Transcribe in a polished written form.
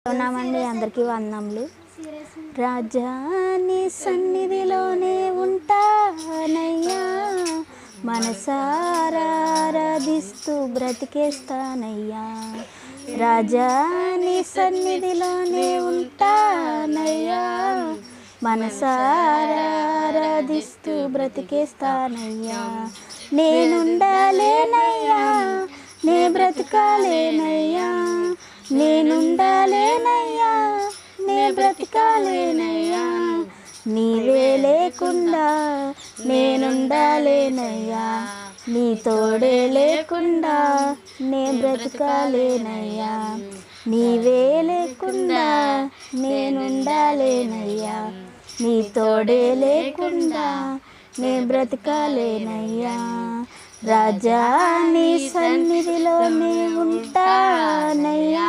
ఉన్నామండి. అందరికీ వందనములు. రాజా నీ సన్నిధిలోనే ఉంటానయ్యా, మనసారా ఆరాధిస్తూ బ్రతికేస్తానయ్యా. రాజా నీ సన్నిధిలోనే ఉంటానయ్యా, మనసారా ఆరాధిస్తూ బ్రతికేస్తానయ్యా. నేనుండాలేనయ్యా, నే బ్రతకాలేనయ్యా, నేనుండాలేనయ్యా, నే బ్రతకాలేనయ్యా. నీవే లేకుండా నేనుండాలేనయ్యా, నీ తోడే లేకుండా నే బ్రతకాలేనయ్యా. నీవే లేకుండా నేనుండాలేనయ్యా, నీ తోడే లేకుండా నే బ్రతకాలేనయ్యా. రాజా నీ సన్నిధిలోనే ఉంటానయ్యా,